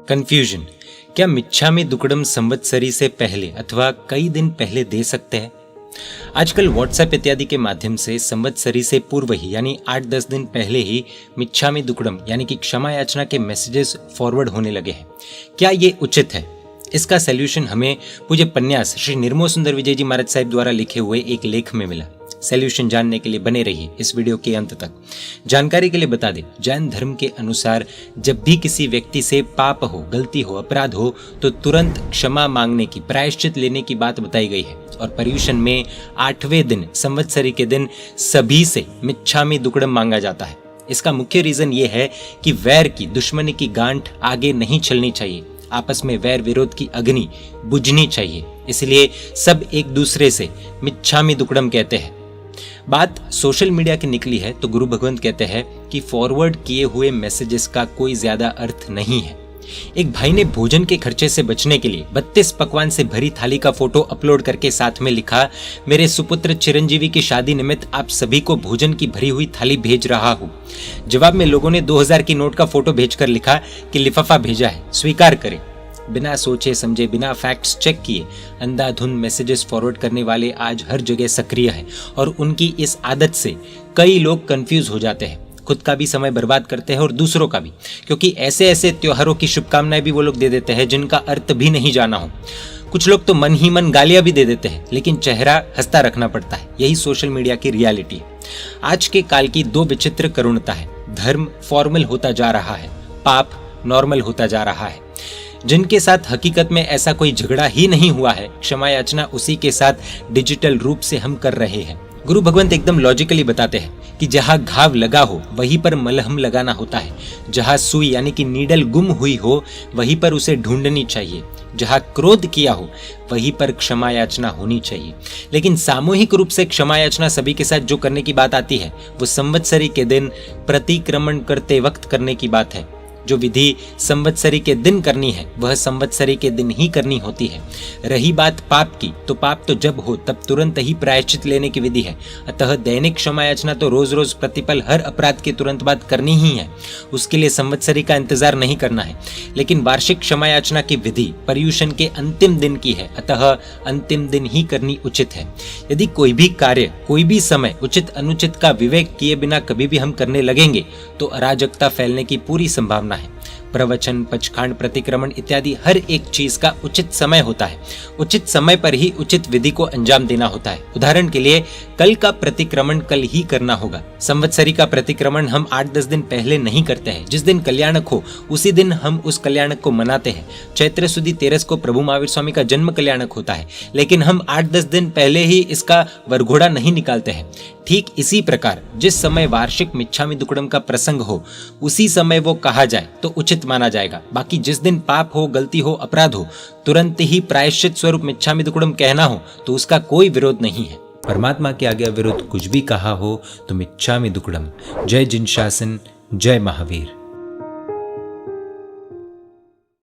Confusion. क्या मिच्छामी दुक्कडम संवत्सरी से पहले अथवा कई दिन पहले दे सकते हैं? आजकल व्हाट्सएप इत्यादि के माध्यम से संवत्सरी से पूर्व ही यानी 8-10 दिन पहले ही मिच्छामी दुक्कडम यानी कि क्षमा याचना के मैसेजेस फॉरवर्ड होने लगे हैं। क्या ये उचित है? इसका सॉल्यूशन हमें पूज्य पन्यास श्री निर्मो सुंदर विजय जी महाराज साहिब द्वारा लिखे हुए एक लेख में मिला। सॉल्यूशन जानने के लिए बने रहिए इस वीडियो के अंत तक। जानकारी के लिए बता दें, जैन धर्म के अनुसार जब भी किसी व्यक्ति से पाप हो, गलती हो, अपराध हो तो तुरंत क्षमा मांगने की, प्रायश्चित लेने की बात बताई गई है। और पर्युषण में 8वें दिन संवत्सरी के दिन सभी से मिच्छामी दुक्कडम मांगा जाता है। इसका मुख्य रीजन ये है कि वैर की, दुश्मनी की गांठ आगे नहीं चलनी चाहिए। आपस में वैर विरोध की अग्नि बुझनी चाहिए। इसलिए सब एक दूसरे से मिच्छामी दुक्कडम कहते हैं। बात सोशल मीडिया की निकली है तो गुरु भगवंत कहते हैं कि फॉरवर्ड किए हुए मैसेजेस का कोई ज्यादा अर्थ नहीं है। एक भाई ने भोजन के खर्चे से बचने के लिए 32 पकवान से भरी थाली का फोटो अपलोड करके साथ में लिखा, मेरे सुपुत्र चिरंजीवी की शादी निमित्त आप सभी को भोजन की भरी हुई थाली भेज रहा हूँ। जवाब में लोगों ने 2000 की नोट का फोटो भेजकर लिखा कि लिफाफा भेजा है, स्वीकार करें। बिना सोचे समझे, बिना फैक्ट्स चेक किए अंधाधुंध मैसेजेस फॉरवर्ड करने वाले आज हर जगह सक्रिय हैं और उनकी इस आदत से कई लोग कंफ्यूज हो जाते हैं। खुद का भी समय बर्बाद करते हैं और दूसरों का भी, क्योंकि ऐसे ऐसे त्योहारों की शुभकामनाएं भी वो लोग दे देते हैं जिनका अर्थ भी नहीं जाना हो। कुछ लोग तो मन ही मन गालियां भी दे देते हैं, लेकिन चेहरा हंसता रखना पड़ता है। यही सोशल मीडिया की रियलिटी है। आज के काल की दो विचित्र करुणता है। धर्म फॉर्मल होता जा रहा है, पाप नॉर्मल होता जा रहा है। जिनके साथ हकीकत में ऐसा कोई झगड़ा ही नहीं हुआ है, क्षमा याचना उसी के साथ डिजिटल रूप से हम कर रहे हैं। गुरु भगवंत एकदम लॉजिकली बताते हैं कि जहां घाव लगा हो वहीं पर मलहम लगाना होता है। जहां सुई यानी कि नीडल गुम हुई हो वहीं पर उसे ढूंढनी चाहिए। जहां क्रोध किया हो वहीं पर क्षमा याचना होनी चाहिए। लेकिन सामूहिक रूप से क्षमा याचना सभी के साथ जो करने की बात आती है वो संवत्सरी के दिन प्रतिक्रमण करते वक्त करने की बात है। जो विधि संवत्सरी के दिन करनी है वह संवत्सरी के दिन ही करनी होती है। रही बात पाप की, तो पाप तो जब हो तब तुरंत ही प्रायश्चित लेने की विधि है। अतः दैनिक क्षमा याचना तो रोज रोज प्रतिपल हर अपराध के तुरंत बाद करनी ही है। उसके लिए संवत्सरी का इंतजार नहीं करना है। लेकिन वार्षिक क्षमा याचना की विधि पर्युषण के अंतिम दिन की है, अतः अंतिम दिन ही करनी उचित है। यदि कोई भी कार्य, कोई भी समय उचित अनुचित का विवेक किए बिना कभी भी हम करने लगेंगे तो अराजकता फैलने की पूरी संभावना है। प्रवचन, पचखांड, प्रतिक्रमण इत्यादि हर एक चीज का उचित समय होता है। उचित समय पर ही उचित विधि को अंजाम देना होता है। उदाहरण के लिए कल का प्रतिक्रमण कल ही करना होगा। संवत्सरी का प्रतिक्रमण हम 8-10 दिन पहले नहीं करते हैं। जिस दिन कल्याणक हो उसी दिन हम उस कल्याणक को मनाते हैं। चैत्र सुदी 13 को प्रभु महावीर स्वामी का जन्म कल्याणक होता है, लेकिन हम 8-10 दिन पहले ही इसका वरघोड़ा नहीं निकालते हैं। ठीक इसी प्रकार जिस समय वार्षिक मिच्छामी दुक्कडम का प्रसंग हो उसी समय वो कहा जाए तो उचित माना जाएगा। बाकी जिस दिन पाप हो, गलती हो, अपराध हो, तुरंत ही प्रायश्चित स्वरूप मिच्छामी दुक्कडम कहना हो तो उसका कोई विरोध नहीं है। परमात्मा के आज्ञा विरुद्ध कुछ भी कहा हो तो मिच्छामी दुक्कडम। जय जिन शासन, जय महावीर।